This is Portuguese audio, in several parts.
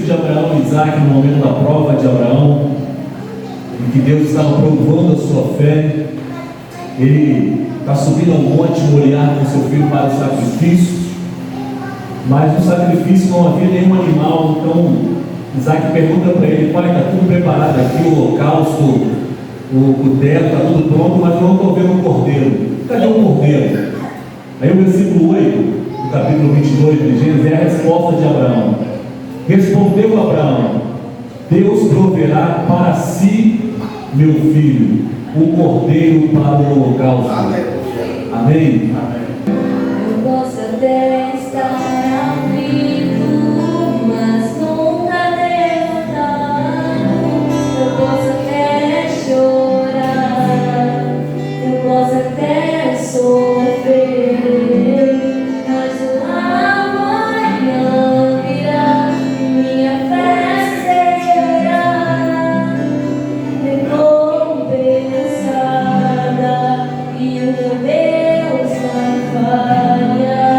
de Abraão e Isaac no momento da prova de Abraão, em que Deus estava provando a sua fé. Ele está subindo ao monte Moriá com seu filho para o sacrifício, mas no sacrifício não havia nenhum animal. Então Isaac pergunta para ele: pai, está tudo preparado aqui, o holocausto, o teto, está tudo pronto, mas eu não estou vendo o cordeiro. Cadê o cordeiro? Aí o versículo 8 do capítulo 22 de Gênesis é a resposta de Abraão. Respondeu Abraão: Deus proverá para si, meu filho, o cordeiro para o holocausto. Amém? Eu posso até estar aflito, mas nunca derrotado. Eu posso até chorar, eu posso até sofrer, mas o amanhã virá, minha fé será recompensada, e o meu Deus vai falhar.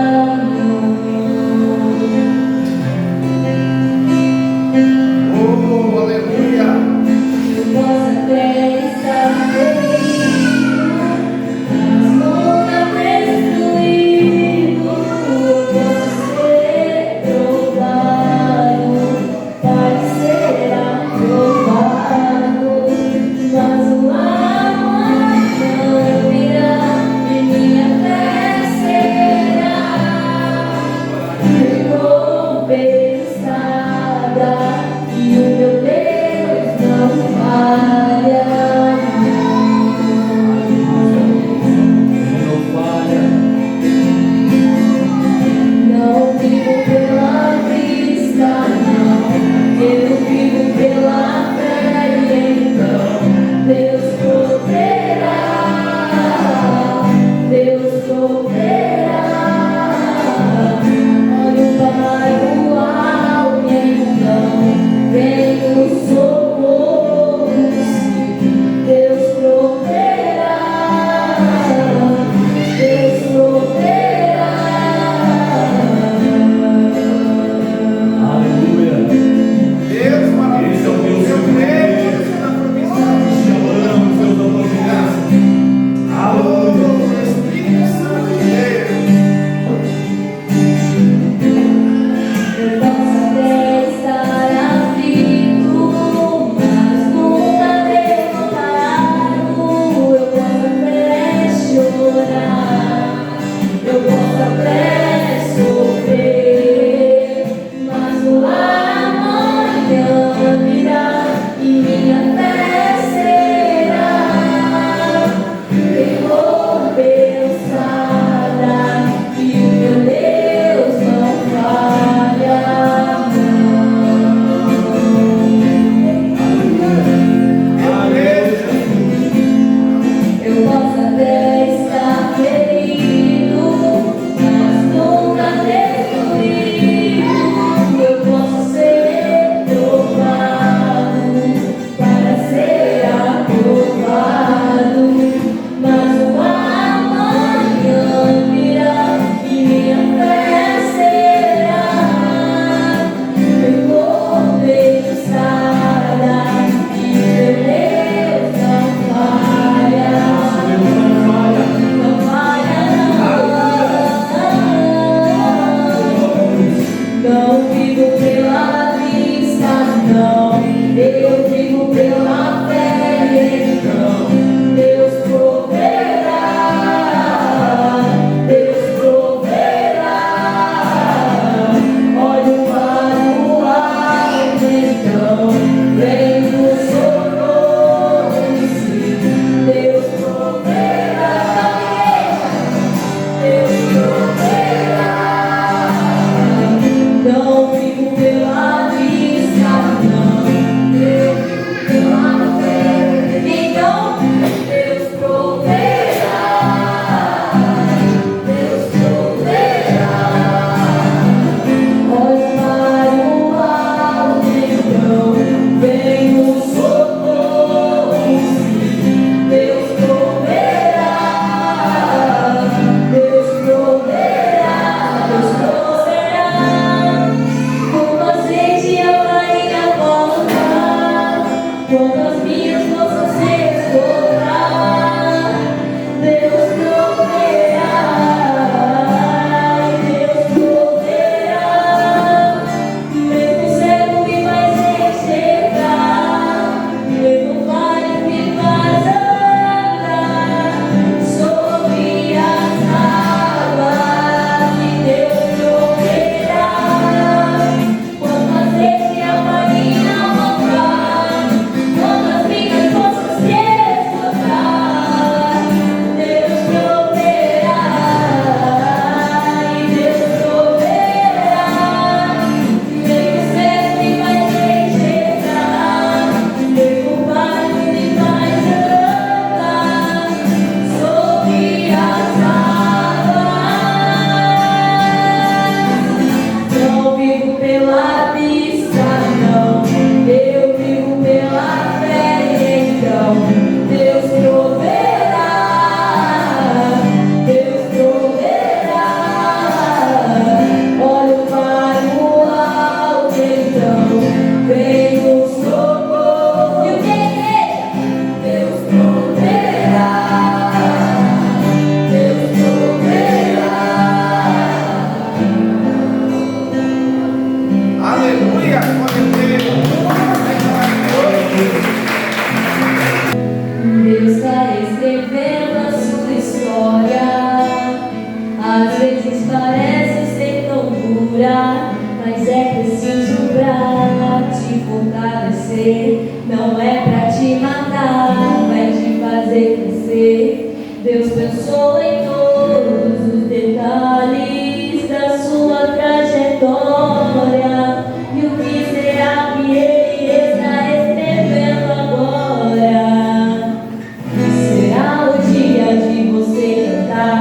fortalecer, não é pra te matar, vai te fazer crescer. Deus pensou em todos os detalhes da sua trajetória, e o que será que Ele está escrevendo agora? Será o dia de você cantar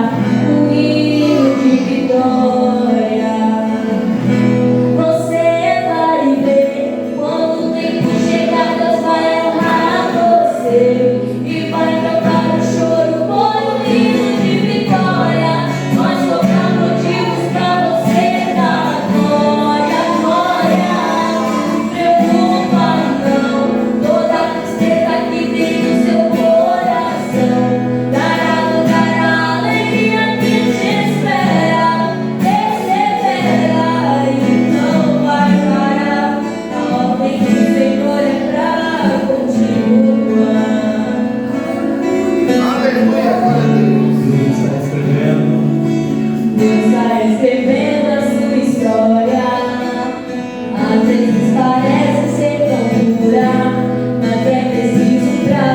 o hino de vitória. Você vai ver quando o tempo chegar, Deus vai honrar você e vai trocar o choro por um hino de vitória. Nós tocar motivos pra você dar glória, glória. Não preocupa não, toda tristeza que tem no seu coração dará lugar à alegria que te espera. Persevera e não vai parar. A ordem do Senhor é pra continuar. Aleluia, glória a Deus. Deus está escrevendo. Deus está escrevendo a sua história. Às vezes parece ser tão dura, mas é preciso pra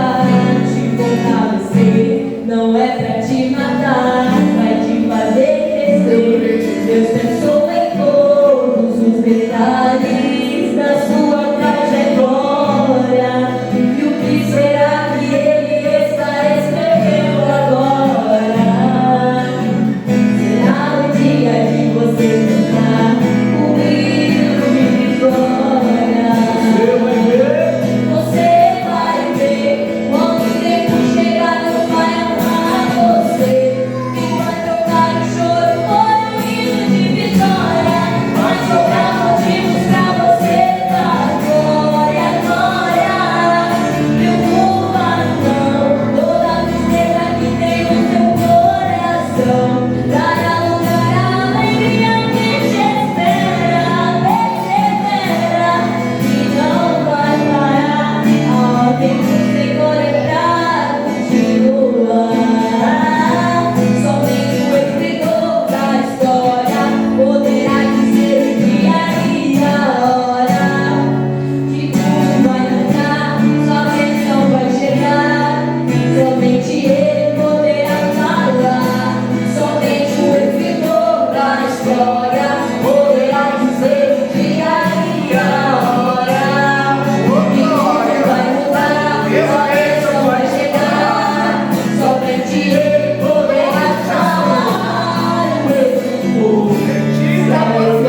te fortalecer. Não é pra te matar, vai te fazer crescer. Deus pensou em todos os detalhes da sua trajetória, e o que será que Ele está escrevendo agora? Será o dia de você cantar o hino de vitória. Você vai ver quando o tempo chegar, Deus vai honrar você e vai trocar o choro por um hino de vitória. Vai sobrar motivos pra você dar glória, glória. Preocupa não, toda tristeza que tem no seu coração dará lugar à alegria que te espera. Persevera e não vai parar. A ordem do Senhor é pra continuar. Somente o escritor da história poderá dizer o dia e a hora que tudo vai mudar, sua bênção vai chegar. Somente Ele poderá falar. Somente o escritor da história poderá dizer o dia e a hora que tudo vai mudar, sua bênção vai chegar. Somente Ele poderá falar. O escritor está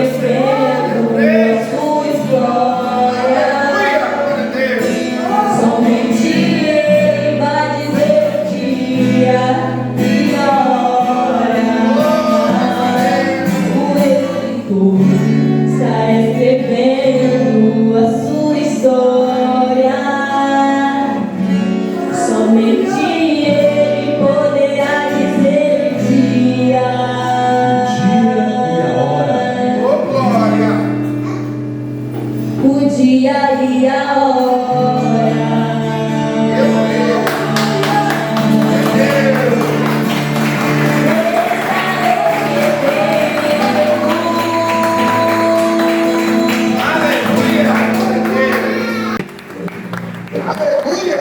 escrevendo a sua história. Aleluia, glória a Deus. Somente Ele vai dizer o dia e a hora. O escritor está escrevendo a sua história. Somente Ele poderá dizer o dia E a hora. Ô, glória. o dia e a hora. Meu Deus. Meu Deus. Aleluia, glória a Deus. Aleluia.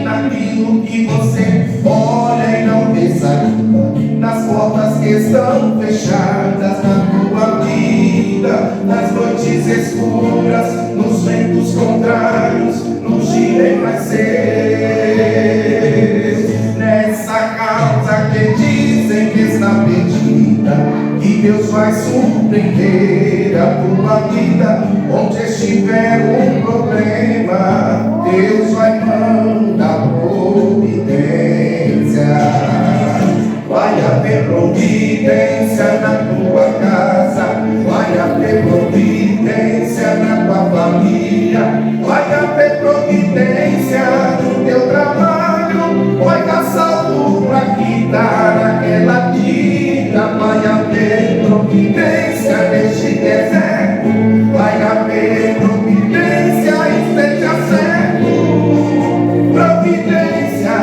Naquilo que você olha e não vê saída, nas portas que estão fechadas na tua vida, nas noites escuras, nos ventos contrários, nos dias vai ser. Nessa causa que dizem que está perdida, que Deus vai surpreender a tua vida. Onde estiver um problema, Deus vai mandar providência. Vai haver providência na tua casa, vai haver providência na tua família, vai haver providência no teu trabalho, vai dar saldo para quitar aquela dívida, vai haver providência neste deserto, vai haver providência, esteja certo, providência,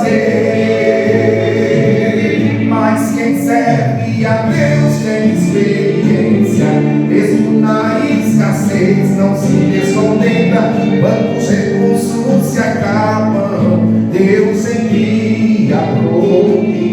fazer. Mas quem serve a Deus tem experiência, mesmo na escassez não se descontenta. Quando os recursos se acabam, Deus envia providência.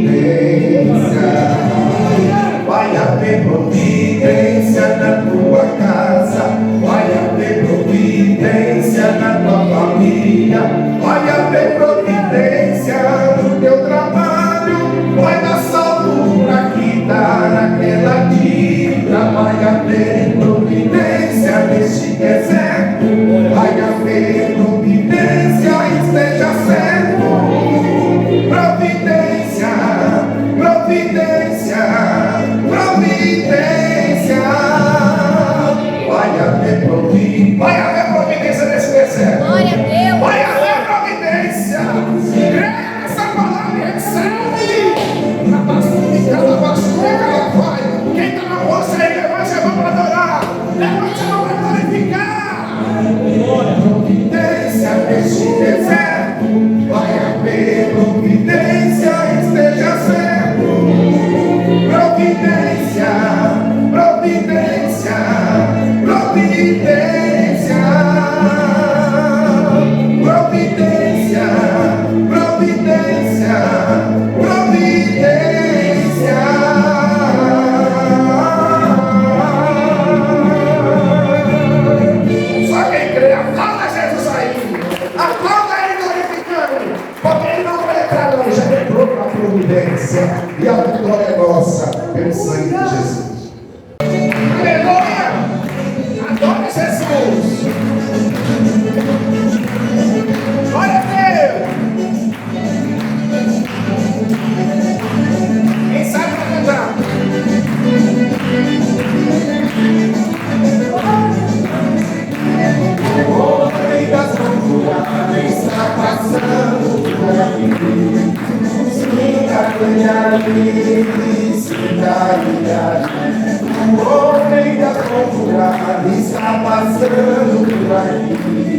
Vai haver providência na tua casa, vai haver providência na tua família, vai haver providência no teu trabalho, vai dar salvo pra quitar aquela dívida, vai haver providência neste deserto, vai haver providência, esteja certo. Providência, providência, providência. Vai haver providência nesse deserto. Glória a Deus. Vai haver providência. Creia nessa palavra e recebe. Quem está na força aí, levante a mão para adorar. Levante a mão para glorificar. Providência neste deserto. Vai haver providência, esteja certo. Providência, providência, providência. Providência, providência, providência. Só quem crê, aplauda Jesus aí. Aplauda ele glorificando. Porque ele não vai entrar não, já entrou para a providência. E a vitória é nossa, pelo sangue de Jesus. Aleluia! Adore Jesus! Glória a Deus! Quem sabe vai cantar? O homem das loucuras está passando por aqui. O homem da loucura está passando por aqui.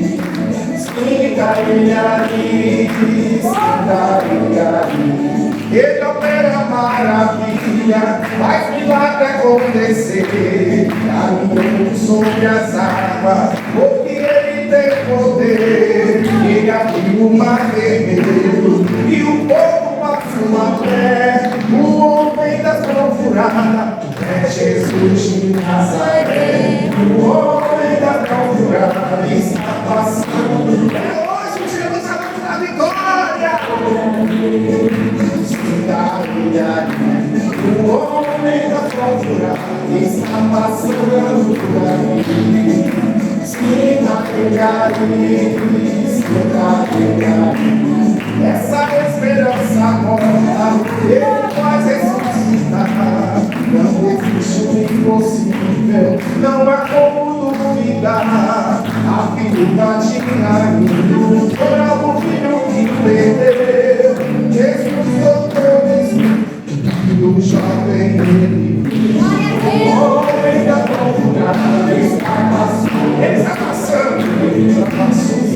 Ele opera maravilha, faz milagre acontecer. Caminhando sobre as águas, porque ele tem poder. Ele abriu o mar vermelho e o povo passou a pé. O homem das procuradas é Jesus de Nazaré. O homem das procuradas está passando. É hoje o Jerusalém da vitória. O homem das procuradas está passando por aqui. Essa esperança morta, ele faz ressuscitar. Não existe o impossível, não há como duvidar. A figura de Rainho, por algo filho que perdeu. Jesus doutor do jovem ele. O homem da procurada está passando. Ele está passando. Ele está passando.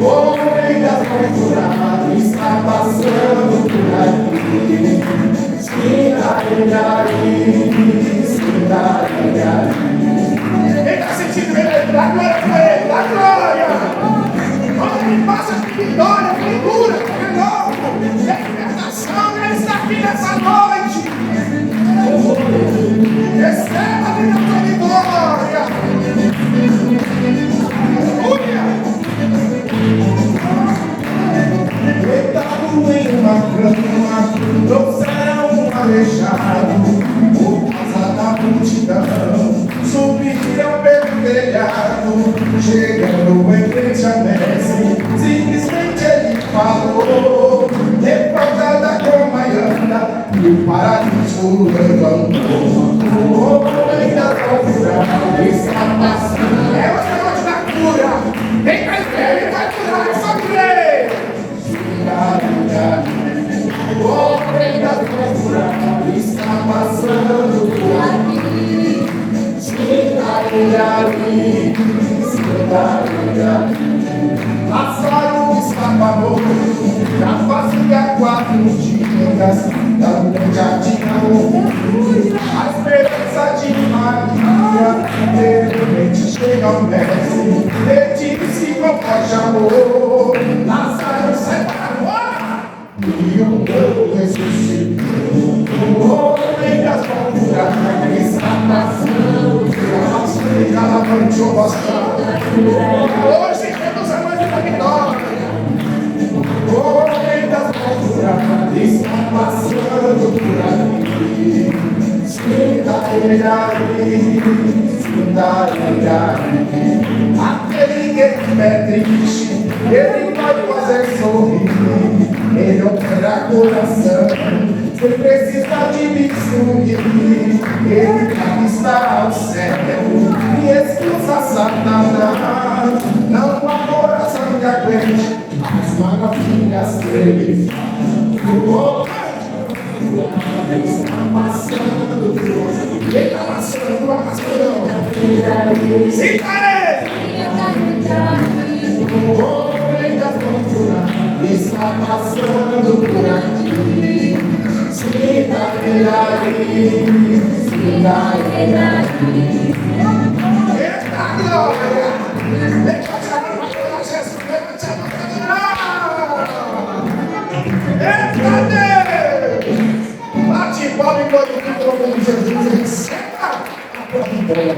O homem da procurada está passando por aqui. Ele está sentindo ele, dá glória para ele, dá glória. Quando ele passa de vitória, figura, renovo, libertação, ele está aqui nessa noite. Receba a minha vitória. Aleluia. Deitado em uma cama, trouxeram um aleijado, por causa da multidão, subiram pelo telhado, chegando em frente a mestre, simplesmente ele falou, levantada como a anda, e o paralítico levantou. O homem da procura está passando. É o Senhor da cura. Quem vai crer, ele vai curar, é só crer. O homem da procura está passando por aqui. Está promete, ele disse com voz de amor, Lázaro sai para fora, e o povo ressuscitou. O homem das loucuras está passando, levante o bastão. Hoje temos a noite da vitória. O homem das loucuras está passando por aqui. Aquele que estiver triste, ele vai fazer sorrir. Ele opera coração, sem precisar de bisturi. Ele conquista o céu e expulsa Satanás. Não há coração que aguente as maravilhas dele. Está passando, ele está passando, se care! O homem da cultura está passando por aqui. Se dá verdade, se dá verdade. Eita glória! Levante a mão para Jesus, levante a mão para Deus! Eita Deus! Bate palma e glorifica o nome de Jesus. Receba a vitória.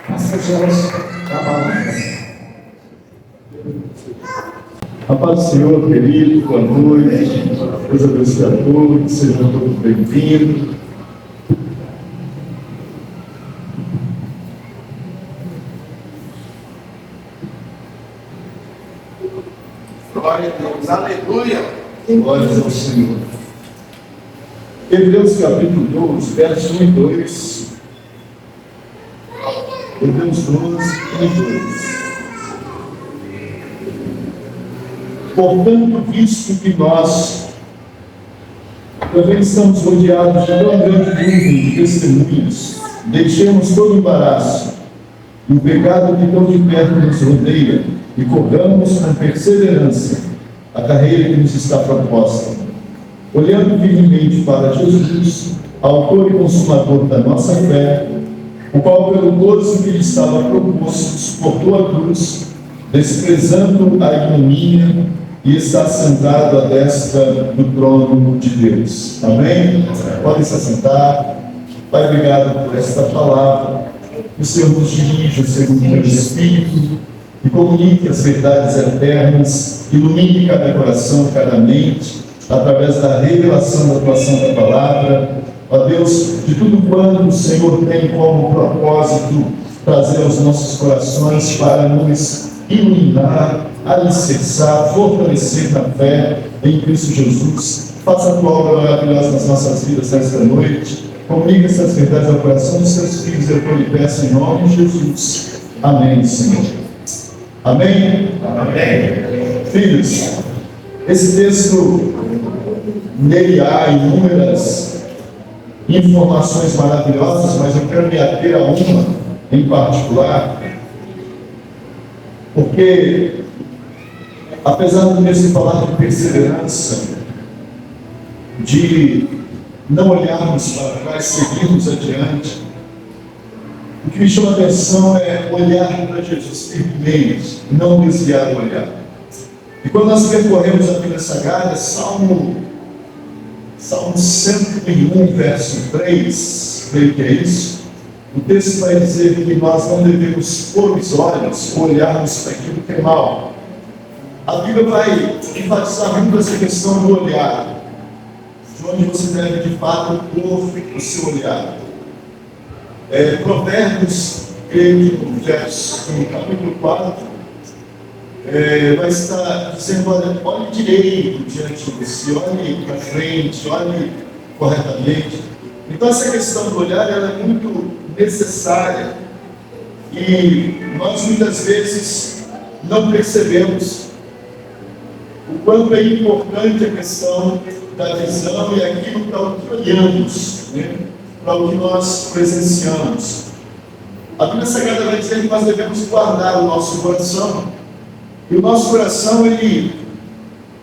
Passejamos a palavra. A paz do Senhor, querido, boa noite. Deus abençoe a todos, sejam todos bem-vindos. Glória a Deus, aleluia. Glórias ao Senhor. Hebreus capítulo 12, versos 1 e 2. Hebreus 12, 1 e 2. Portanto, visto que nós também estamos rodeados de tão grande nuvem de testemunhas, deixemos todo o embaraço e o pecado que tão de perto nos rodeia e corramos com perseverança a carreira que nos está proposta, olhando firmemente para Jesus, autor e consumador da nossa fé, o qual pelo gozo que lhe estava proposto suportou a cruz, desprezando a ignomínia, e está sentado à destra do trono de Deus. Amém? Podem se assentar. Pai, obrigado por esta palavra. Que o Senhor nos dirija segundo o teu Espírito e comunique as verdades eternas, ilumine cada coração, cada mente, através da revelação da tua santa palavra. Ó Deus, de tudo quanto o Senhor tem como propósito trazer aos nossos corações para nos iluminar, alicerçar, fortalecer na fé em Cristo Jesus. Faça a tua obra maravilhosa nas nossas vidas nesta noite. Comunique essas verdades ao coração dos seus filhos, eu lhe peço em nome de Jesus. Amém, Senhor. Amém? Amém. Filhos, esse texto, nele há inúmeras informações maravilhosas, mas eu quero me ater a uma em particular, porque apesar do texto falar de perseverança, de não olharmos para trás, seguirmos adiante, o que me chama a atenção é olhar para Jesus firmemente, não desviar o olhar. E quando nós percorremos a Bíblia Sagrada, Salmo 101, verso 3, creio que é isso, o texto vai dizer que nós não devemos pôr os olhos ou olharmos para aquilo que é mal. A Bíblia vai enfatizar muito essa questão do olhar, de onde você deve de fato pôr o seu olhar. Provérbios, creio que no capítulo 4, vai estar dizendo: olhe direito diante de você, olhe para frente, olhe corretamente. Então essa questão do olhar ela é muito necessária e nós muitas vezes não percebemos o quanto é importante a questão da visão e aquilo para o que olhamos, né? Para o que nós presenciamos. A Bíblia Sagrada vai dizer que nós devemos guardar o nosso coração, e o nosso coração ele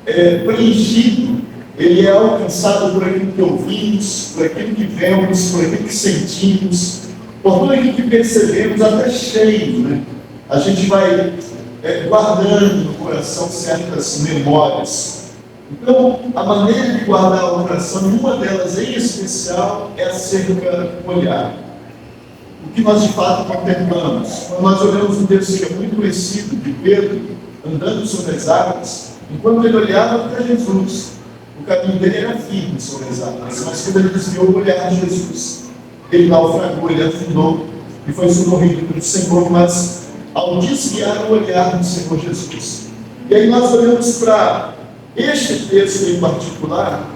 é preenchido, ele é alcançado por aquilo que ouvimos, por aquilo que vemos, por aquilo que sentimos, Por tudo aquilo que percebemos, até cheio, né? A gente vai guardando no coração certas memórias. Então, a maneira de guardar o coração, uma delas em especial, é acerca do olhar. O que nós de fato contemplamos. Quando nós olhamos um texto que é muito conhecido, de Pedro, andando sobre as águas, enquanto ele olhava para Jesus, o caminho dele era firme sobre as águas, mas quando ele desviou o olhar de Jesus, ele naufragou, ele afundou e foi socorrido pelo Senhor, mas ao desviar o olhar do Senhor Jesus. E aí nós olhamos para este texto em particular,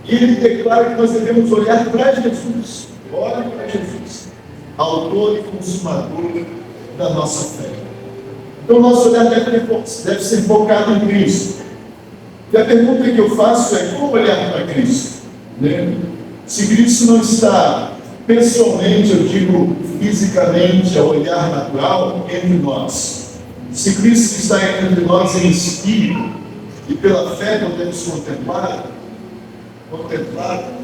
e ele declara que nós devemos olhar para Jesus. Olhe para Jesus, autor e consumador da nossa fé. Então o nosso olhar deve ser focado em Cristo. E a pergunta que eu faço é: como olhar para Cristo? Né? Se Cristo não está pessoalmente, eu digo fisicamente, ao olhar natural, entre nós. Se Cristo está entre nós em espírito, e pela fé podemos contemplar,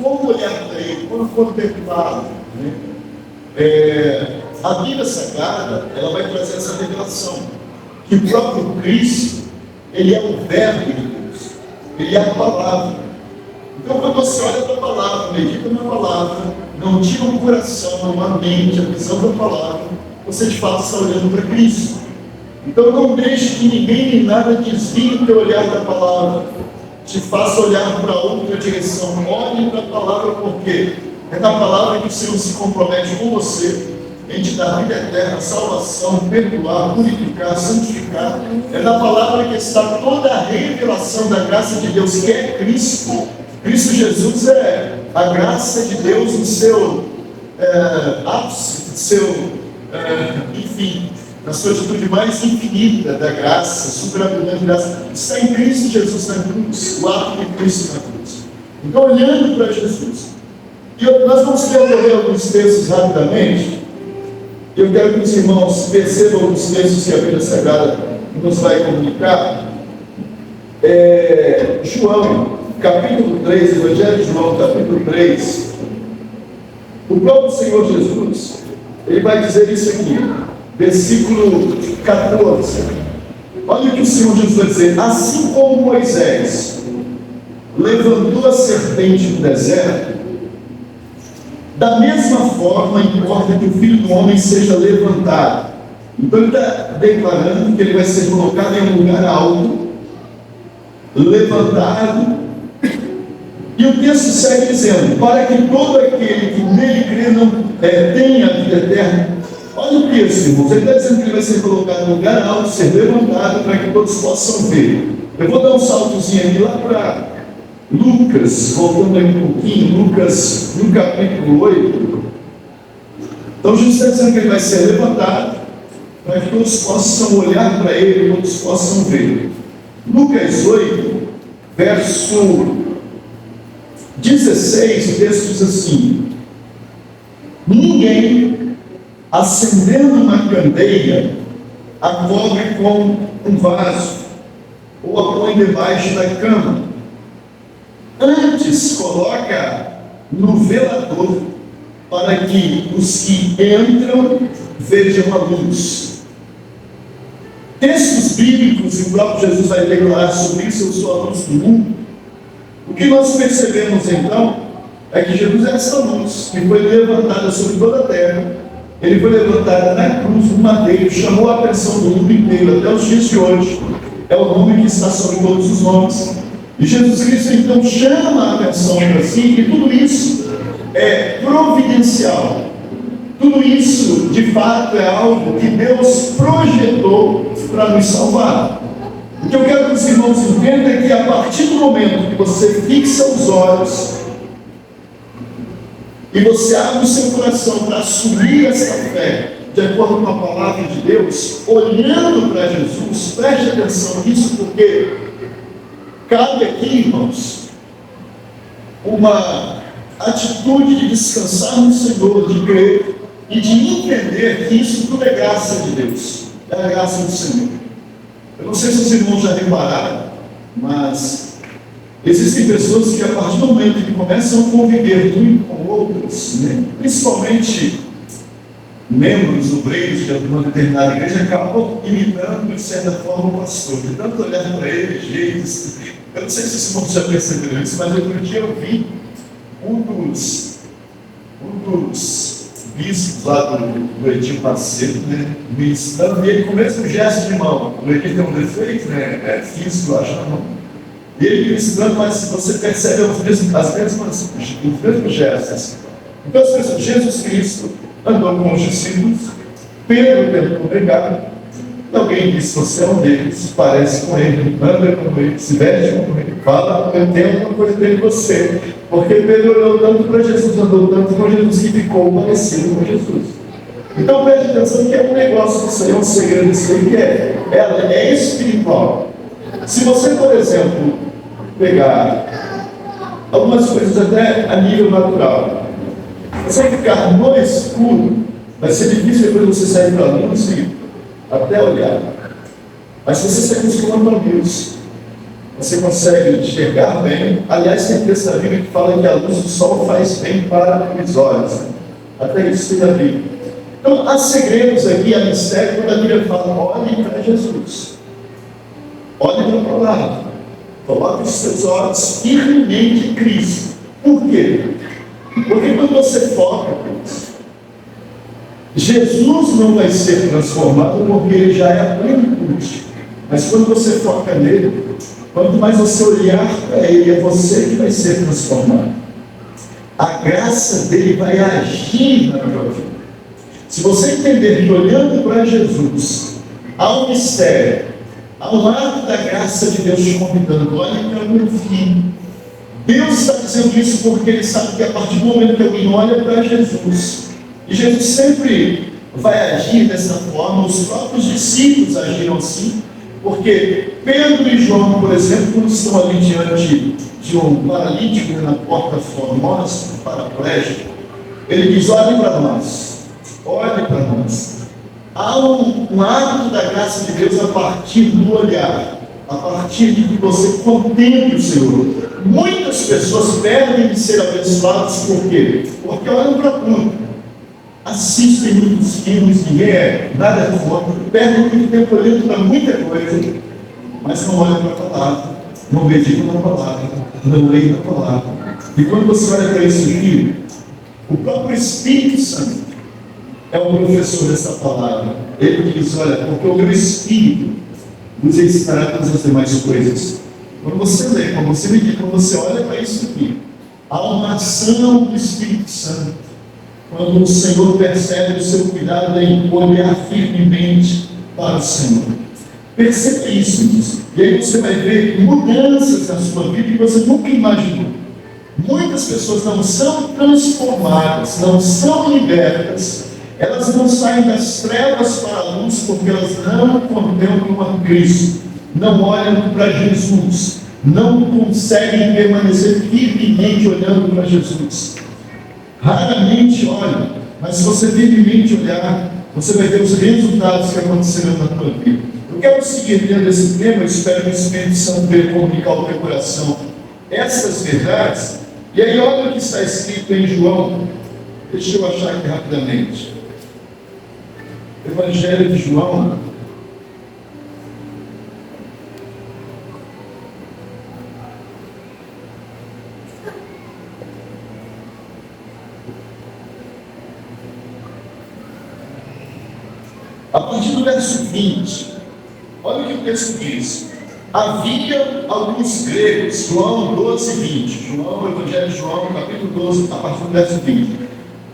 como olhar para Ele, como contemplá-lo. Né? A Bíblia Sagrada, ela vai trazer essa revelação, que o próprio Cristo, Ele é o Verbo de Deus, Ele é a Palavra. Então, quando você olha para a palavra, medita na palavra, não tira o coração, não a mente, a visão da palavra, você de fato está olhando para Cristo. Então, não deixe que ninguém nem nada desvie o teu olhar da palavra, te faça olhar para outra direção. Olhe para a palavra, porque é na palavra que o Senhor se compromete com você em te dar vida eterna, salvação, perdoar, purificar, santificar. É na palavra que está toda a revelação da graça de Deus, que é Cristo. Cristo Jesus é a graça de Deus no seu ápice, enfim, na sua atitude mais infinita da graça, superabundante graça. Está em Cristo Jesus na cruz, o ato de Cristo na cruz. Então, olhando para Jesus, e nós vamos percorrer alguns textos rapidamente. Eu quero que os irmãos percebam os textos que a Bíblia Sagrada nos vai comunicar. João, capítulo 3, Evangelho de João, capítulo 3, o próprio Senhor Jesus, ele vai dizer isso aqui, versículo 14. Olha o que o Senhor Jesus vai dizer: assim como Moisés levantou a serpente no deserto, da mesma forma importa que o Filho do Homem seja levantado. Então ele está declarando que ele vai ser colocado em um lugar alto, levantado. E o texto segue dizendo: para que todo aquele que nele crê não tenha a vida eterna. Olha o texto, irmãos. Ele está dizendo que ele vai ser colocado em um lugar alto, ser levantado, para que todos possam ver. Eu vou dar um saltozinho aqui lá para Lucas, voltando aí um pouquinho, Lucas, no capítulo 8. Então Jesus está dizendo que ele vai ser levantado, para que todos possam olhar para ele, todos possam ver. Lucas 8, verso 16, o texto diz assim: ninguém, acendendo uma candeia, a cobre com um vaso, ou a põe debaixo da cama. Antes coloca no velador, para que os que entram vejam a luz. Textos bíblicos, e o próprio Jesus vai declarar sobre isso: eu sou a luz do mundo. O que nós percebemos então é que Jesus é essa luz que foi levantada sobre toda a terra. Ele foi levantado na cruz do madeiro, chamou a atenção do mundo inteiro até os dias de hoje. É o nome que está sobre todos os nomes. E Jesus Cristo então chama a atenção para si, e tudo isso é providencial. Tudo isso, de fato, é algo que Deus projetou para nos salvar. O que eu quero que os irmãos entendam é que a partir do momento que você fixa os olhos e você abre o seu coração para assumir essa fé, de acordo com a palavra de Deus, olhando para Jesus, preste atenção nisso, porque cabe aqui, irmãos, uma atitude de descansar no Senhor, de crer e de entender que isso tudo é graça de Deus, é a graça do Senhor. Eu não sei se os irmãos já repararam, mas existem pessoas que, a partir do momento que começam a conviver muito com outros, né, principalmente membros, obreiros de uma determinada igreja acabam imitando, de certa forma, o pastor. De tanto olhar para ele, jeitos. Eu não sei se os irmãos já perceberam isso, mas outro dia eu vi um dos bispos lá do Edir Macedo, né, ministrando, e ele com o mesmo gesto de mão. O Edir tem um defeito, né, é físico, eu acho, na mão. E ele ministrando, mas você percebe os mesmos gestos. Então, Jesus Cristo andou com os discípulos, Pedro tentou pregar, e alguém disse: você é um deles, parece com ele, anda com ele, se veste com ele, fala, eu tenho alguma coisa dele você. Porque Pedro olhou tanto para Jesus, andou tanto com Jesus, que ficou parecido com Jesus. Então preste atenção que é um negócio, isso aí é um segredo, isso aí que é espiritual. Se você, por exemplo, pegar algumas coisas até a nível natural, você ficar no escuro, vai ser difícil depois você sair para a luz e até olhar. Mas se você se acostuma com a luz, você consegue enxergar bem. Aliás, tem texto da Bíblia que fala que a luz do sol faz bem para os olhos. Até isso tem a Bíblia. Então, há segredos aqui, há mistério, quando a Bíblia fala: olhe para Jesus. Olhe para o lado. Coloque os seus olhos firmemente em Cristo. Por quê? Porque quando você foca, Jesus não vai ser transformado, porque ele já é a plenitude. Mas quando você foca nele, quanto mais você olhar para ele, é você que vai ser transformado. A graça dele vai agir na tua vida. Se você entender que olhando para Jesus, há um mistério, há um ato da graça de Deus te convidando: olha para o meu filho. Deus está dizendo isso porque ele sabe que a partir do momento que alguém olha para Jesus, e Jesus sempre vai agir dessa forma, os próprios discípulos agiram assim, porque Pedro e João, por exemplo, quando estão ali diante de um paralítico na porta formosa, um paraplégico, ele diz: olhe para nós, olhe para nós. Há um ato da graça de Deus a partir do olhar, a partir de que você contemple o Senhor. Muitas pessoas perdem de ser abençoadas, por quê? Porque olham para tudo, assistem muitos filmes, nada contra, perdem muito tempo olhando para muita coisa, mas não olham para a palavra, não meditam na palavra, não leem na palavra. E quando você olha para isso aqui, o próprio Espírito Santo é o professor dessa palavra. Ele diz: olha, porque o meu Espírito nos ensinará todas as demais coisas. Quando você lê, quando você medita, quando você olha para isso aqui, há uma ação do Espírito Santo. Quando o Senhor percebe o seu cuidado em olhar firmemente para o Senhor. Perceba isso. E aí você vai ver mudanças na sua vida que você nunca imaginou. Muitas pessoas não são transformadas, não são libertas. Elas não saem das trevas para a luz porque elas não contemplam a Cristo, não olham para Jesus, não conseguem permanecer firmemente olhando para Jesus. Raramente olham, mas se você firmemente olhar, você vai ver os resultados que aconteceram na tua vida. Eu quero seguir dentro desse tema, eu espero que o Espírito Santo venha comunicar ao teu coração essas verdades. E aí olha o que está escrito em João, deixa eu achar aqui rapidamente. Evangelho de João, a partir do verso 20, olha o que o texto diz: havia alguns gregos, João 12, 20, João, Evangelho de João, capítulo 12, a partir do verso 20.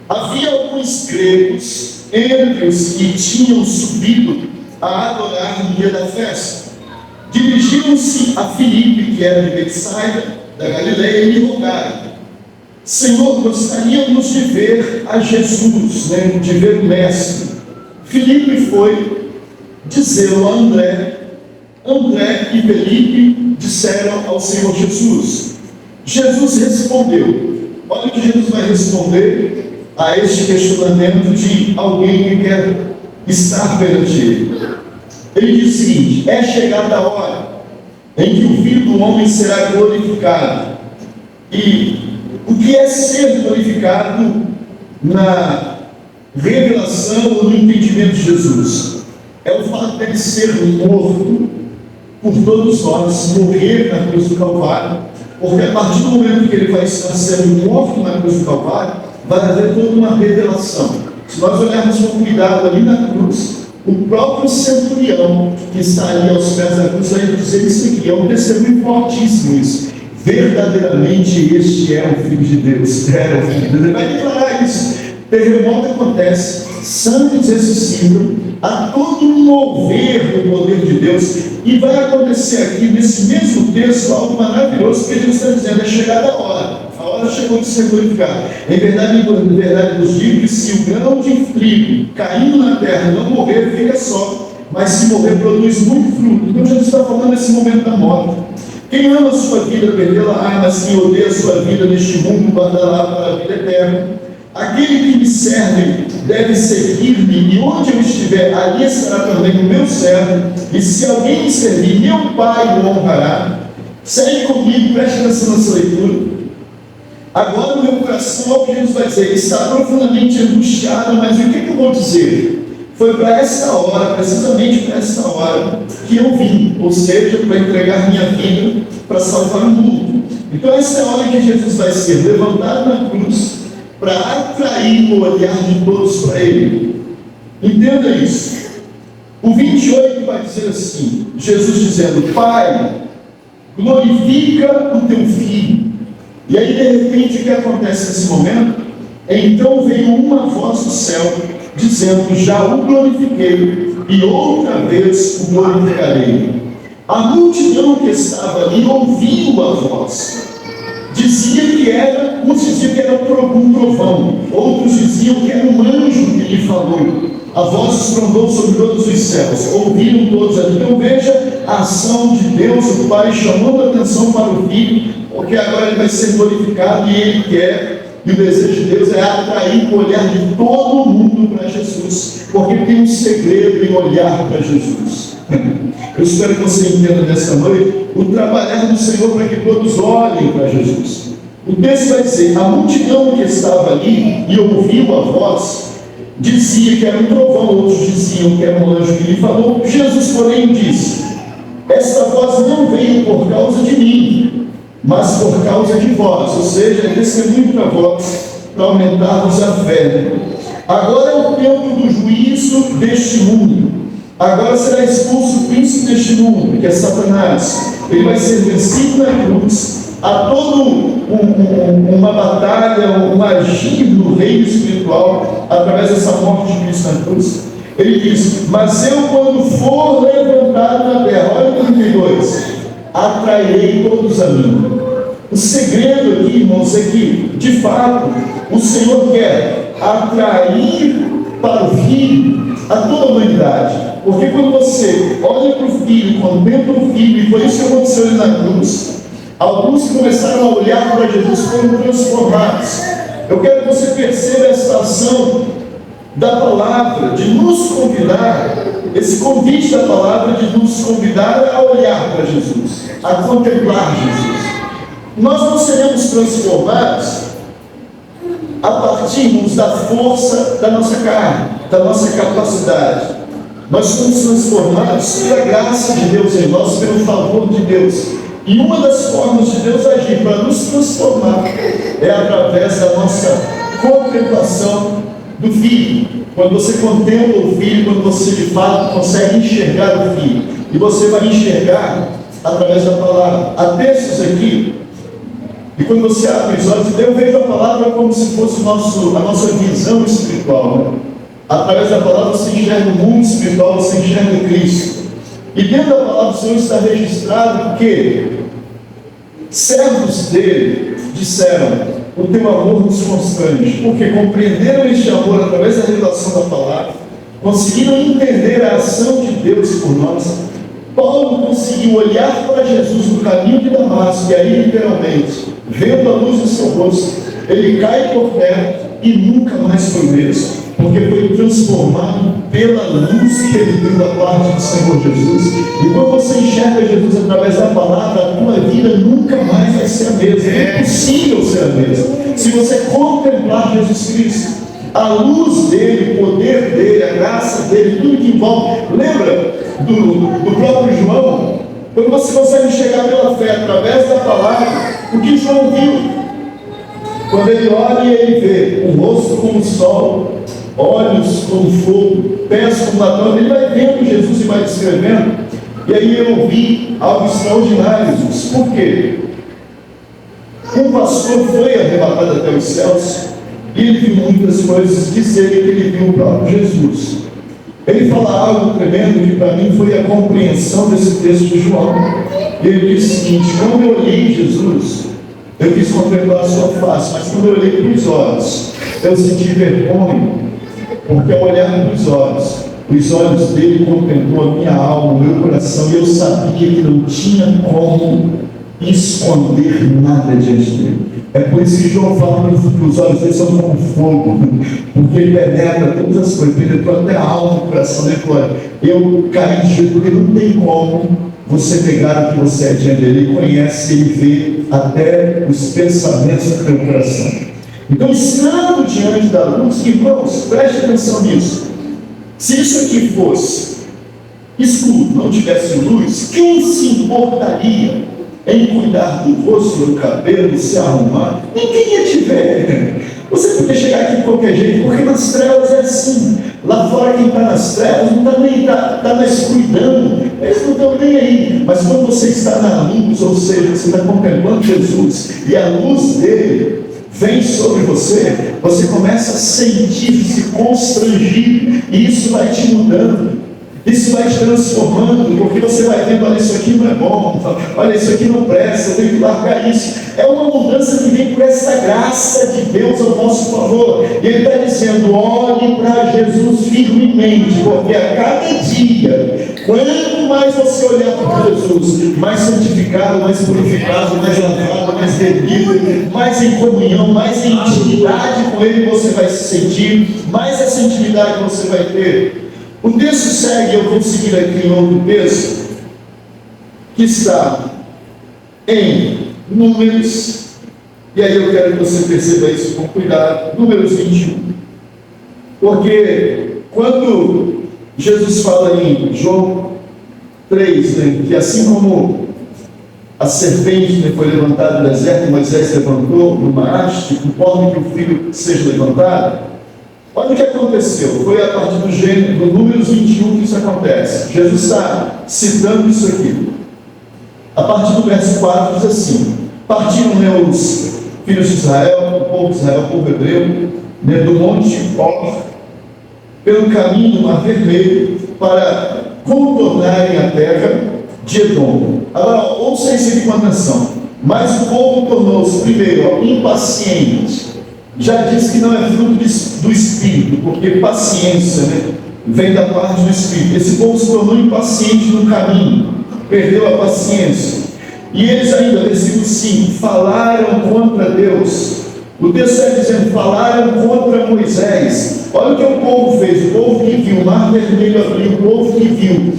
Havia alguns gregos entre os que tinham subido a adorar no dia da festa. Dirigiram-se a Filipe, que era de Betsaida, da Galileia, e lhe rogaram: Senhor, gostaríamos de ver a Jesus, de ver o Mestre. Filipe foi dizê-lo a André. André e Felipe disseram ao Senhor Jesus. Jesus respondeu. Olha o que Jesus vai responder a este questionamento de alguém que quer estar perante ele. Ele diz o seguinte: é chegada a hora em que o Filho do Homem será glorificado. E o que é ser glorificado revelação ou no entendimento de Jesus? É o fato dele ser morto por todos nós, morrer na cruz do Calvário, porque a partir do momento que ele vai estar sendo morto na cruz do Calvário, vai haver toda uma revelação. Se nós olharmos com cuidado ali na cruz, o próprio centurião que está ali aos pés da cruz vai dizer isso aqui, é um testemunho fortíssimo isso. Verdadeiramente este é o Filho de Deus. Era o Filho de Deus. Ele vai declarar isso. Terremoto acontece, santos ressuscitam, há todo um mover do poder de Deus. E vai acontecer aqui, nesse mesmo texto, algo maravilhoso, que Jesus está dizendo, é chegada a hora chegou de ser glorificado. Em verdade, vos digo que se o grão de trigo caindo na terra não morrer, fica só, mas se morrer, produz muito fruto. Então Jesus está falando nesse momento da morte. Quem ama a sua vida, perdê-la, mas quem odeia a sua vida neste mundo, guardará para a vida eterna. Aquele que me serve deve seguir-me, e onde eu estiver, ali estará também o meu servo, e se alguém me servir, meu Pai o honrará. Segue comigo, preste atenção nessa leitura. Agora o meu coração, o que Jesus vai dizer, está profundamente angustiado, mas o que eu vou dizer? Foi para essa hora, precisamente para essa hora, que eu vim, ou seja, para entregar minha vida para salvar o mundo. Então essa é a hora que Jesus vai ser levantado na cruz para atrair o olhar de todos para Ele. Entenda isso. O 28 vai dizer assim, Jesus dizendo, Pai, glorifica o teu Filho. E aí de repente o que acontece nesse momento? Então veio uma voz do céu, dizendo, já o glorifiquei, e outra vez o glorificarei. A multidão que estava ali ouviu a voz. Uns diziam que era um trovão, outros diziam que era um anjo que lhe falou. A voz estrondou sobre todos os céus, ouviram todos ali. Então veja a ação de Deus, o Pai, chamando a atenção para o Filho, porque agora ele vai ser glorificado e ele quer, e o desejo de Deus é atrair o olhar de todo mundo para Jesus, porque tem um segredo em olhar para Jesus. Eu espero que você entenda nessa noite o trabalhar do Senhor para que todos olhem para Jesus. O texto vai dizer, a multidão que estava ali e ouviu a voz, dizia que era um trovão, outros diziam que era um anjo que lhe falou. Jesus, porém, disse, esta voz não veio por causa de mim, mas por causa de vós, ou seja, é testemunho para vós, para aumentarmos a fé. Agora é o tempo do juízo deste mundo. Agora será expulso o príncipe deste mundo, que é Satanás. Ele vai ser vencido na cruz. Há toda uma batalha, um agir do reino espiritual através dessa morte de Cristo na cruz. Ele diz, mas eu quando for levantado na terra, olha o 32, atrairei todos a mim. O segredo aqui, irmãos, é que, de fato, o Senhor quer atrair para o Filho a toda a humanidade. Porque quando você olha para o Filho, contempla o Filho, e foi isso que aconteceu ali na cruz, alguns que começaram a olhar para Jesus foram transformados. Eu quero que você perceba essa ação da palavra, de nos convidar, esse convite da palavra de nos convidar a olhar para Jesus, a contemplar Jesus. Nós não seremos transformados a partirmos da força da nossa carne, da nossa capacidade. Nós somos transformados pela graça de Deus em nós, pelo favor de Deus. E uma das formas de Deus agir para nos transformar é através da nossa contemplação do Filho. Quando você contempla o Filho, quando você de fato consegue enxergar o Filho, e você vai enxergar através da palavra. Há textos aqui, e quando você abre os olhos, eu vejo a palavra como se fosse a nossa visão espiritual, né? Através da palavra você enxerga o mundo espiritual, você enxerga Cristo. E dentro da palavra do Senhor está registrado que servos dele disseram, o teu amor nos constrange, porque compreenderam este amor através da revelação da palavra, conseguiram entender a ação de Deus por nós. Paulo conseguiu olhar para Jesus no caminho de Damasco, e aí literalmente, vendo a luz do seu rosto, ele cai por terra e nunca mais foi o mesmo, porque foi transformado pela luz que ele viu da parte do Senhor Jesus. E quando você enxerga Jesus através da palavra, a tua vida nunca mais vai ser a mesma. É impossível ser a mesma se você contemplar Jesus Cristo. A luz dele, o poder dele, a graça dele, tudo que envolve. Lembra do próprio João? Quando você consegue enxergar pela fé, através da palavra, o que João viu. Quando ele olha e ele vê o rosto como o sol, olhos como fogo, pés como ladrão, ele vai vendo Jesus e vai descrevendo. E aí eu vi algo extraordinário. Por quê? Um pastor foi arrebatado até os céus e ele viu muitas coisas, dizer que ele viu o próprio Jesus. Ele fala algo tremendo que para mim foi a compreensão desse texto de João. Ele diz o seguinte: quando eu olhei Jesus, eu quis contemplar a sua face, mas quando eu olhei para os olhos, eu senti vergonha, porque ao olhar para os olhos dele contemplou a minha alma, o meu coração, e eu sabia que não tinha como esconder nada diante dele. É por isso que João fala que os olhos dele são como fogo, porque ele penetra todas as coisas, penetrou até a alma, o coração dele. Eu caí de jeito, porque não tem como você pegar o que você é diante dele. Ele conhece, ele vê até os pensamentos do teu coração. Então, estando diante da luz, irmãos, preste atenção nisso. Se isso aqui fosse escuro, não tivesse luz, quem se importaria em cuidar do rosto, do cabelo, se arrumar? Ninguém ia te ver. Você podia chegar aqui de qualquer jeito, porque nas trevas é assim. Lá fora quem está nas trevas não está nem tá na escuridão, eles não estão nem aí. Mas quando você está na luz, ou seja, você está contemplando Jesus e a luz dele vem sobre você, você começa a sentir-se constrangido, e isso vai te mudando. Isso vai te transformando, porque você vai vendo: olha, isso aqui não é bom, olha, isso aqui não presta, eu tenho que largar isso. É uma mudança que vem por essa graça de Deus ao nosso favor. E Ele está dizendo: olhe para Jesus firmemente, porque a cada dia, quanto mais você olhar para Jesus, mais santificado, mais purificado, mais lavado, mais redimido, mais em comunhão, mais em intimidade com Ele você vai se sentir, mais essa intimidade você vai ter. O texto segue, eu vou seguir aqui em outro texto, que está em Números, e aí eu quero que você perceba isso com cuidado, Números 21. Porque quando Jesus fala em João 3, que assim como a serpente foi levantada no deserto, Moisés levantou numa haste, conforme que o filho seja levantado, olha o que aconteceu. Foi a partir do Números 21 que isso acontece. Jesus está citando isso aqui. A partir do verso 4 diz assim: partiram os filhos de Israel, o povo de Israel, o povo hebreu, do monte Or, pelo caminho do Mar Vermelho, para contornarem a terra de Edom. Agora, ouça isso aqui com atenção. Mas o povo tornou-se primeiro impaciente. Já disse que não é fruto do Espírito, porque paciência, vem da parte do Espírito. Esse povo se tornou impaciente no caminho, perdeu a paciência. E eles ainda, versículo 5, falaram contra Deus. O texto está dizendo: falaram contra Moisés. Olha o que o povo fez. O povo que viu o Mar Vermelho abrir, o povo que viu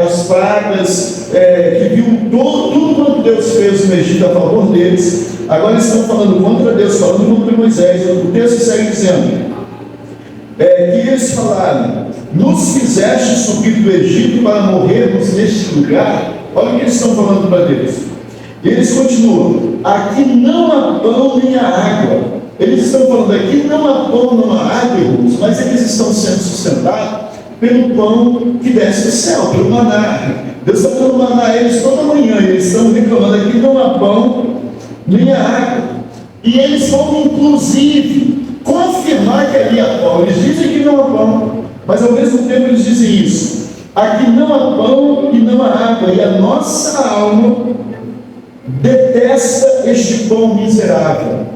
as pragas, que viu tudo quanto Deus fez no Egito a favor deles. Agora eles estão falando contra Deus, falando contra Moisés. O texto segue dizendo que eles falaram: nos fizeste subir do Egito para morrermos neste lugar. Olha o que eles estão falando para Deus. E eles continuam: aqui não há pão nem há água. Eles estão falando: aqui não há pão, não há água, irmãos, mas eles estão sendo sustentados pelo pão que desce do céu, pelo maná. Deus está dando maná a eles toda manhã, e eles estão reclamando: aqui não há pão nem a água. E eles vão inclusive confirmar que ali há pão. Eles dizem que não há pão, mas ao mesmo tempo eles dizem isso: aqui não há pão e não há água, e a nossa alma detesta este pão miserável.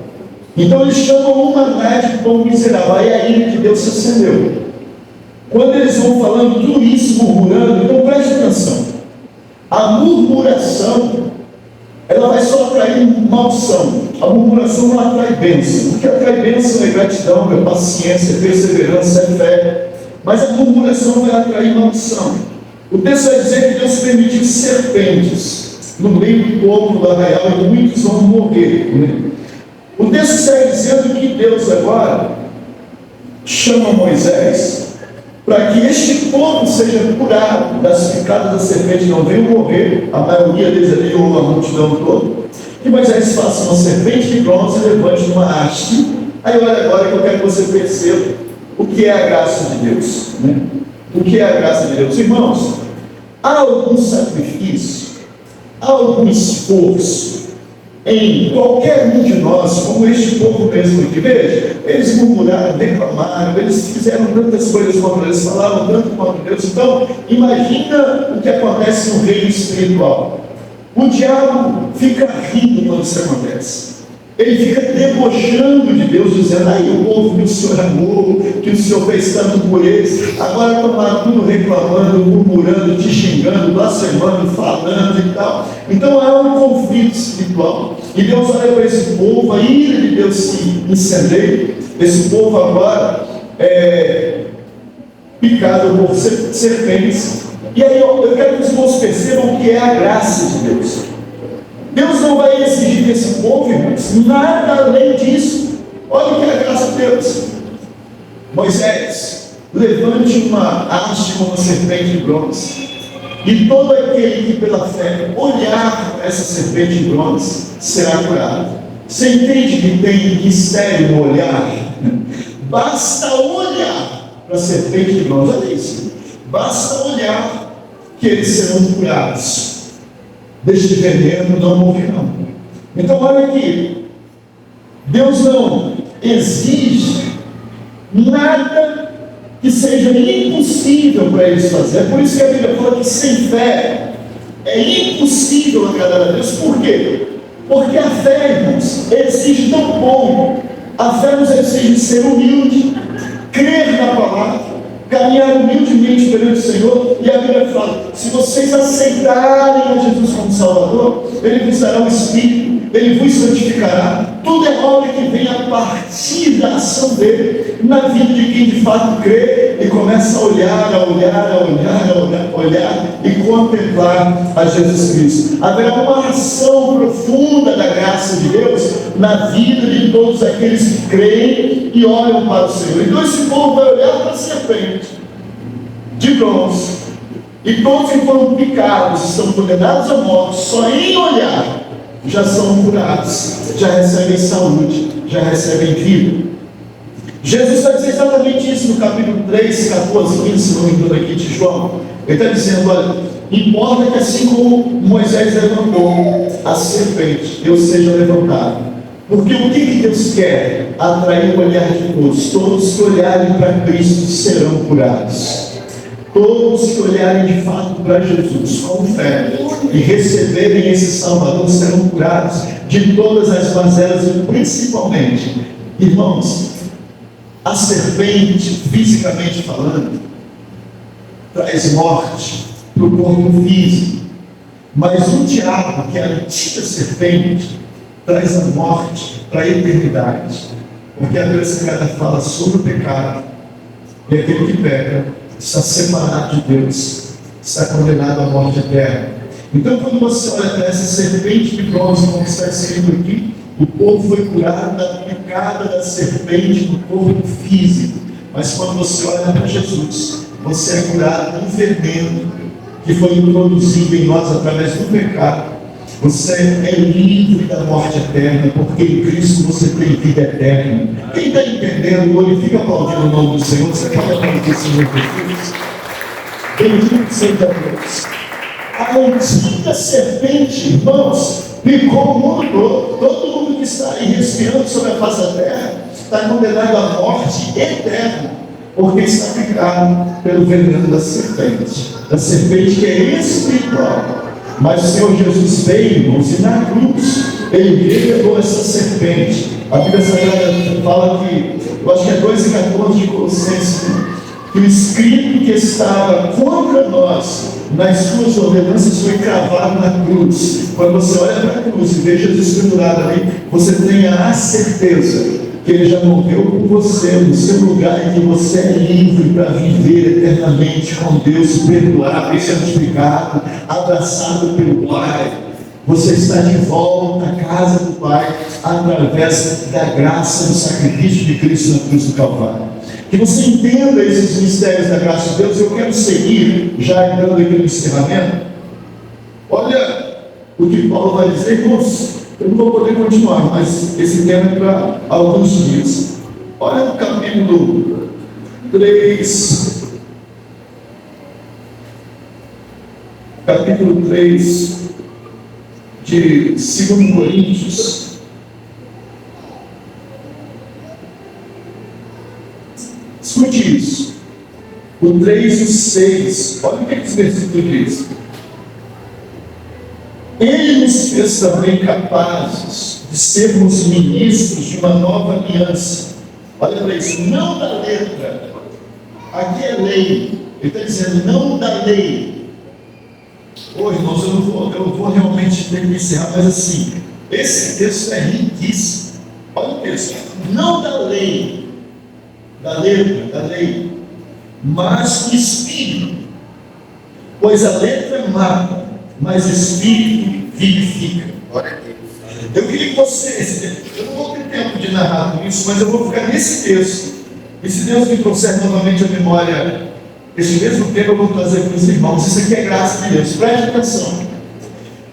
Então eles chamam o maná de pão miserável. Aí é aí que Deus se acendeu. Quando eles vão falando tudo isso, murmurando, então preste atenção: a murmuração, ela vai só atrair maldição. A murmuração não atrai bênção. O que atrai bênção é gratidão, é paciência, é perseverança, é fé. Mas a murmuração vai atrair maldição. O texto vai dizer que Deus permitiu serpentes no meio do povo do arraial, e muitos vão morrer. O texto segue dizendo que Deus agora chama Moisés para que este povo seja curado das picadas da serpente, não venham morrer, a maioria deles ali, ou a multidão toda, que Moisés faça uma serpente de bronze e levante uma haste. Aí olha agora que eu quero que você perceba o que é a graça de Deus, né? O que é a graça de Deus? Irmãos, há algum sacrifício, há algum esforço em qualquer um de nós, como este povo mesmo aqui, veja, eles murmuraram, reclamaram, eles fizeram tantas coisas contra Deus, falaram tanto contra Deus. Então, imagina o que acontece no reino espiritual. O diabo fica rindo quando isso acontece. Ele fica debochando de Deus, dizendo: aí o povo que o Senhor amou, que o Senhor fez tanto por eles, agora estão lá tudo reclamando, murmurando, te xingando, blasfemando, falando e tal. Então há um conflito espiritual. E Deus olha para esse povo, a ira de Deus se incendeia. Esse povo agora é picado por serpentes. E aí eu quero que os irmãos percebam o que é a graça de Deus. Deus não vai exigir desse povo, irmãos, nada além disso. Olha o que é a graça de Deus. Moisés, levante uma haste com uma serpente de bronze, e todo aquele que pela fé olhar para essa serpente de bronze será curado. Você entende que tem mistério no olhar? Basta olhar para a serpente de bronze, olha isso. Basta olhar que eles serão curados. Deste veneno não morrerão. Então olha aqui, Deus não exige nada que seja impossível para eles fazer. É por isso que a Bíblia fala que sem fé é impossível agradar a Deus. Por quê? Porque a fé, irmãos, exige tão bom. A fé nos exige ser humilde, crer na palavra, caminhar humildemente perante o Senhor. E a Bíblia fala: se vocês aceitarem a Jesus como Salvador, Ele vos dará o Espírito, Ele vos santificará. Tudo é obra que vem a partir da ação dele na vida de quem de fato crê e começa a olhar e contemplar a Jesus Cristo. Haverá uma ação profunda da graça de Deus na vida de todos aqueles que creem e olham para o Senhor. Então esse povo vai olhar para a serpente de bronze, e todos que foram picados estão condenados à morte. Só em olhar já são curados, já recebem saúde, já recebem vida. Jesus vai dizer exatamente isso no capítulo 3, 14, 15, se não me engano aqui de João. Ele está dizendo: olha, importa que assim como Moisés levantou a serpente, eu seja levantado. Porque o que Deus quer? Atrair o olhar de todos. Todos que olharem para Cristo serão curados. Todos que olharem de fato para Jesus com fé e receberem esse Salvador serão curados de todas as mazelas. E principalmente, irmãos, a serpente, fisicamente falando, traz morte para o corpo físico, mas o diabo, que é a antiga serpente, traz a morte para a eternidade. Porque a Bíblia Sagrada fala sobre o pecado, e aquele que peca está separado de Deus, está condenado à morte eterna. Então, quando você olha para essa serpente de bronze, como está escrito aqui, o povo foi curado da picada da serpente no corpo físico. Mas quando você olha para Jesus, você é curado de um veneno que foi introduzido em nós através do pecado. Você é livre da morte eterna, porque em Cristo você tem vida eterna. Quem está entendendo, glorifica aplaudindo o nome do Senhor. Você pode aplaudir o Senhor Jesus. Bendito seja Deus. A antiga serpente, irmãos, picou o mundo todo. Todo mundo que está aí respirando sobre a face da terra está condenado à morte eterna, porque está picado pelo veneno da serpente que é espiritual. Mas o Senhor Jesus veio, irmãos, e na cruz Ele pegou essa serpente. A Bíblia Sagrada fala que, eu acho que é 2:14 de Colossenses, que o escrito que estava contra nós nas suas ordenanças foi cravado na cruz. Quando você olha para a cruz e vê Jesus pendurado ali, você tenha a certeza que Ele já morreu por você, no seu lugar, e que você é livre para viver eternamente com Deus, perdoado e santificado, abraçado pelo Pai. Você está de volta à casa do Pai através da graça do sacrifício de Cristo na cruz do Calvário. Que você entenda esses mistérios da graça de Deus. Eu quero seguir, já entrando aqui no encerramento. Olha o que Paulo vai dizer, irmãos. Eu não vou poder continuar, mas esse tema é para alguns dias. Olha no capítulo 3. Capítulo 3 de 2 Coríntios. Escute isso. O 3 e o 6. Olha o que esse versículo diz. Ele nos fez também capazes de sermos ministros de uma nova aliança. Olha para isso. Não da letra. Aqui é lei. Ele está dizendo não da lei. Ô irmãos, eu vou realmente ter que encerrar, mas assim, esse texto é riquíssimo. Olha o texto. Não da lei. Da letra, da lei, mas o Espírito, pois a letra mata, mas o Espírito vivifica. Eu queria que vocês, eu não vou ter tempo de narrar tudo isso, mas eu vou ficar nesse texto. E se Deus me trouxer novamente a memória, esse mesmo tema eu vou trazer para os irmãos. Isso aqui é graça de Deus, preste atenção.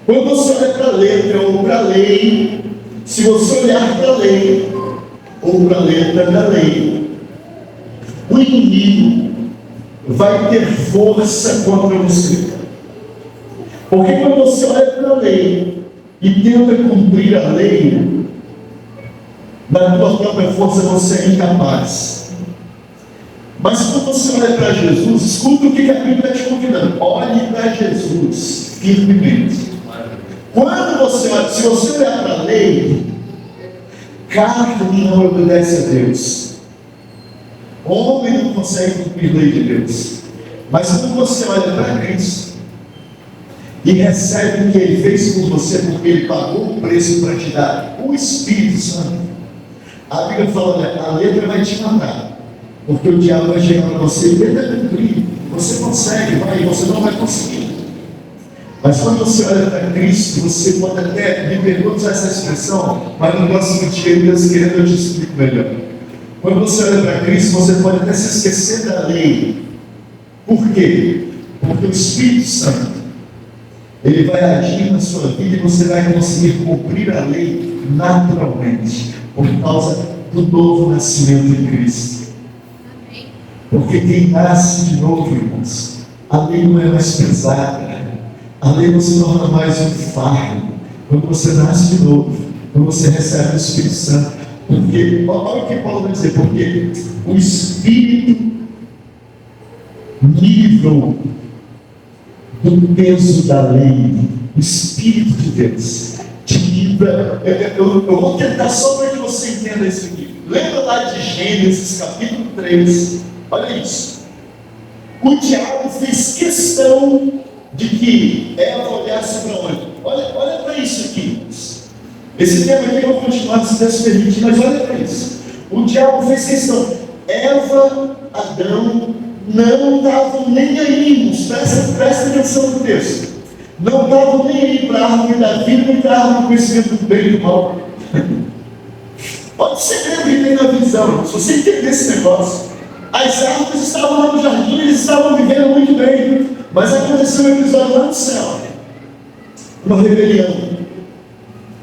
Quando você olha para a letra ou para a lei, se você olhar para a lei ou para a letra da lei, o inimigo vai ter força contra você. Porque quando você olha para a lei e tenta cumprir a lei, na tua própria força você é incapaz. Mas quando você olha para Jesus, escuta o que a Bíblia está te convidando. Olhe para Jesus firmemente. Quando você olha, se você olhar para a lei, carne não obedece a Deus. Homem não consegue cumprir a lei de Deus. Mas quando você olha para Cristo e recebe o que Ele fez por você, porque Ele pagou o preço para te dar o Espírito Santo, a Bíblia fala, olha, a letra vai te matar, porque o diabo vai chegar para você e tenta cumprir. Você consegue, vai, você não vai conseguir. Mas quando você olha para Cristo, você pode até, me perdoa usar essa expressão, mas não gosto muito de Deus querendo, eu te explico melhor. Quando você olha para Cristo, você pode até se esquecer da lei. Por quê? Porque o Espírito Santo, ele vai agir na sua vida e você vai conseguir cumprir a lei naturalmente, por causa do novo nascimento em Cristo. Porque quem nasce de novo, irmãos, a lei não é mais pesada, a lei não se torna mais um fardo. Quando você nasce de novo, quando você recebe o Espírito Santo, porque, olha o que Paulo vai dizer, porque o Espírito me livrou do peso da lei. O Espírito de Deus te livra. Eu vou tentar só para que você entenda isso aqui. Lembra lá de Gênesis capítulo 3? Olha isso. O diabo fez questão de que Eva olhasse para onde? Olha para isso aqui. Esse tema aqui eu vou continuar, se Deus permitir, mas olha para isso. O diabo fez questão. Eva, Adão, não estavam nem aí, irmãos. Presta atenção no texto. Não estavam nem aí para a árvore da vida, nem para a árvore do conhecimento do bem e do mal. Olha o segredo que tem na visão. Se você entender esse negócio, as árvores estavam lá no jardim, eles estavam vivendo muito bem. Mas aconteceu um episódio lá no céu. Uma rebelião.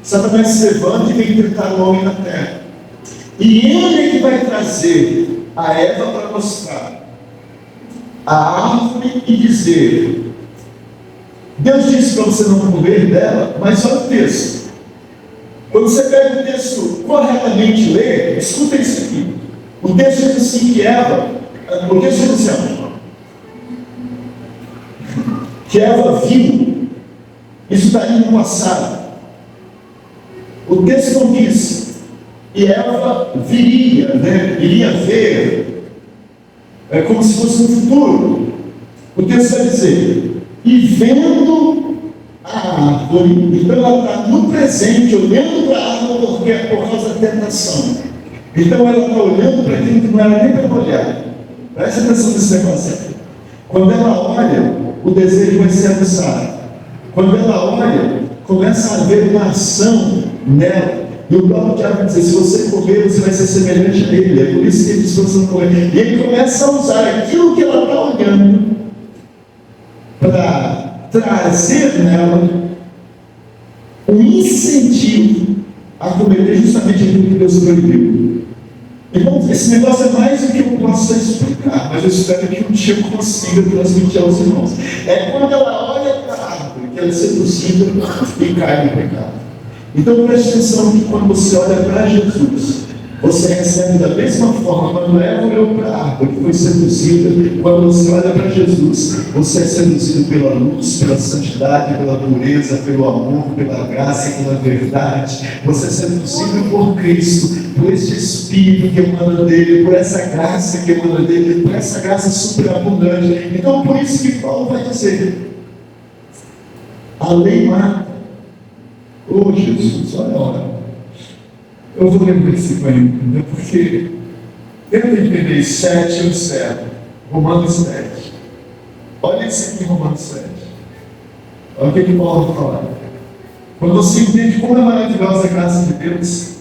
Satanás se levanta e vem tentar o homem na terra. E ele é que vai trazer a Eva para mostrar a árvore e dizer: Deus disse para você não comer dela, mas olha o texto. Quando você pega o texto corretamente e lê, escuta isso aqui. O texto diz assim que Eva, o texto diz assim, que Eva viu, isso está aí no passado. O texto não diz, e Eva viria, iria ver, é como se fosse no futuro. O texto vai dizer, e vendo a árvore, então ela está no presente, olhando para a árvore, porque é por causa da tentação. Então ela está olhando para aquilo que não era nem para olhar. Presta atenção nesse negócio aqui. Quando ela olha, o desejo vai ser aguçado. Quando ela olha, começa a haver uma ação nela E o próprio diabo vai dizer, se você comer, você vai ser semelhante a ele. É por isso que ele diz para você não comer. E ele começa a usar aquilo que ela está olhando para trazer nela um incentivo a cometer justamente aquilo que Deus proibiu. Irmãos, esse negócio é mais do que eu posso explicar, mas eu espero que um dia eu consiga transmitir aos irmãos. É quando ela olha para a árvore, que ela se aproxima e cai no pecado. Então preste atenção que quando você olha para Jesus, você recebe da mesma forma. Quando Eva olhou para a árvore que foi seduzida, quando você olha para Jesus, você é seduzido pela luz, pela santidade, pela pureza, pelo amor, pela graça, pela verdade. Você é seduzido por Cristo, por esse Espírito que emana dele, por essa graça que emana dele, por essa graça superabundante. Então por isso que Paulo vai dizer, a lei mata. Oh Jesus, olha. Eu vou ler o versículo ainda, porque tenta entender 7 e 7, Romanos 7. Olha isso aqui em Romanos 7. Olha o que Paulo vai falar. Quando você entende como é maravilhosa a graça de Deus,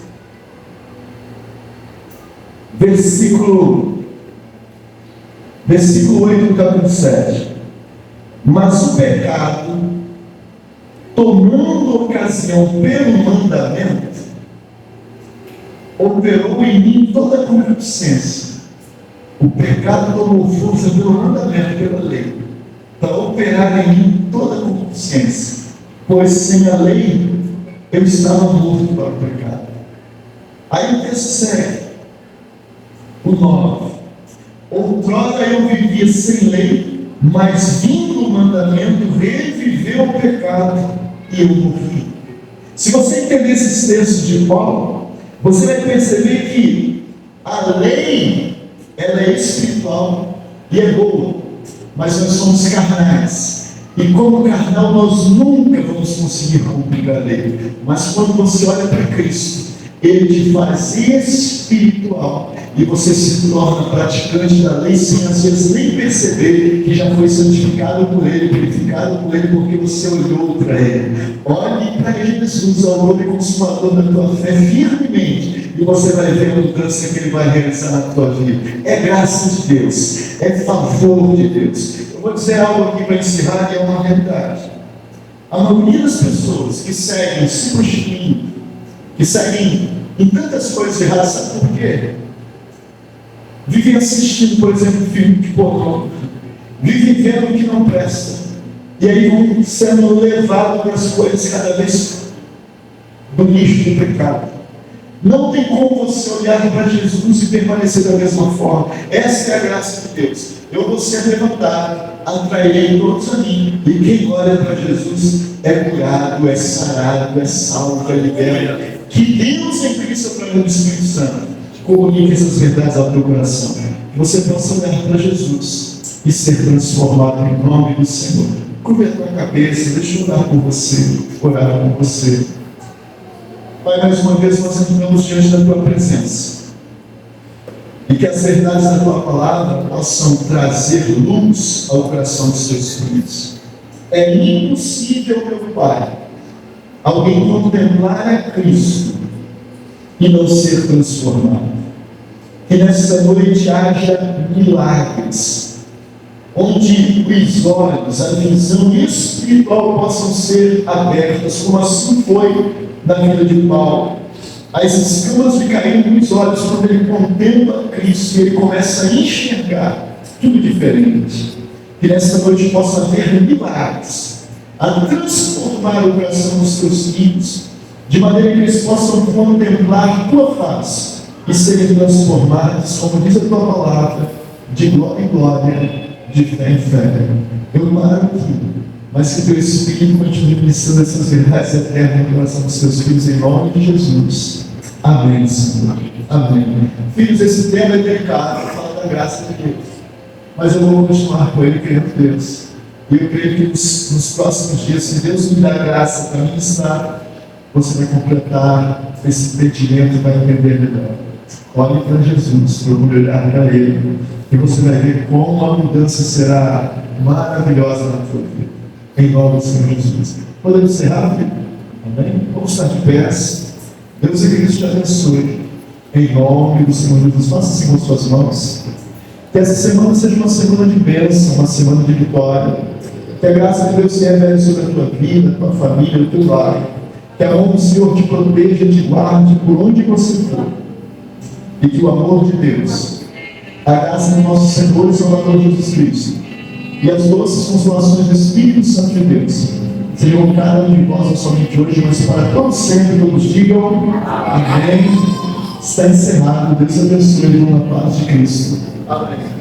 versículo 8 do capítulo 7. Mas o pecado, tomando ocasião pelo mandamento, operou em mim toda a concupiscência. O pecado tomou força pelo mandamento, pela lei, para operar em mim toda a concupiscência. Pois sem a lei eu estava morto para o pecado. Aí o texto segue, o 9. Outrora eu vivia sem lei, mas vindo o mandamento, reviveu o pecado e eu morri. Se você entender esses textos de Paulo, você vai perceber que a lei, ela é espiritual e é boa, mas nós somos carnais. E como carnal, nós nunca vamos conseguir cumprir a lei. Mas quando você olha para Cristo, Ele te faz espiritual e você se torna praticante da lei sem às vezes nem perceber que já foi santificado por Ele, purificado por Ele, porque você olhou para Ele. Olhe para Jesus, autor e consumador da tua fé, firmemente, e você vai ver a mudança que Ele vai realizar na tua vida. É graça de Deus, é favor de Deus. Eu vou dizer algo aqui para encerrar, que é uma realidade. A maioria das pessoas que seguem se prostituindo, que seguem em tantas coisas erradas, sabe por quê? Vivem assistindo, por exemplo, filme de pornô, vivem vendo o que não presta, e aí vão sendo levados para as coisas cada vez do lixo do pecado. Não tem como você olhar para Jesus e permanecer da mesma forma. Essa é a graça de Deus. Eu vou ser levantado, atrairei todos a mim, e quem olha para Jesus é curado, é sarado, é salvo, é liberto. Que Deus em Cristo, através do Espírito Santo, comunique essas verdades ao teu coração. Que você possa olhar para Jesus e ser transformado em nome do Senhor. Curva a tua cabeça, deixa eu orar por você, orar por você. Pai, mais uma vez nós entramos diante da tua presença. E que as verdades da tua palavra possam trazer luz ao coração dos teus filhos. É impossível, meu Pai, alguém contemplar a Cristo e não ser transformado. Que nesta noite haja milagres, onde os olhos, a visão espiritual possam ser abertas, como assim foi na vida de Paulo. As escamas de caindo nos olhos quando ele contempla Cristo e ele começa a enxergar tudo diferente. Que nesta noite possa haver milagres a transformar o coração dos teus filhos, de maneira que eles possam contemplar tua face e serem transformados, como diz a tua palavra, de glória em glória, de fé em fé. Eu paro aqui, mas que teu Espírito continue ministrando essas verdades eternas em relação aos teus filhos, em nome de Jesus. Amém, Senhor. Amém. Filhos, esse tema é delicado, fala da graça de Deus, mas eu vou continuar com ele, crendo em Deus. E eu creio que nos próximos dias, se Deus me dá graça para ministrar, você vai completar esse entendimento e vai entender melhor. Olhe para Jesus, procure olhar para Ele, e você vai ver como a mudança será maravilhosa na tua vida. Em nome do Senhor Jesus. Podemos encerrar, filho? Amém? Vamos estar de pé. Deus e Cristo te abençoe. Em nome do Senhor Jesus, faça assim com suas mãos. Que essa semana seja uma semana de bênção, uma semana de vitória. Que a graça de Deus se revele sobre a tua vida, a tua família, o teu lar. Que a mão do Senhor te proteja, te guarde por onde você for. E que o amor de Deus, a graça do nosso Senhor e Salvador Jesus Cristo e as doces consolações do Espírito Santo de Deus sejam cada um de vós, não somente hoje, mas para todos sempre. Todos digam amém. Está encerrado. Deus abençoe na paz de Cristo. Amém.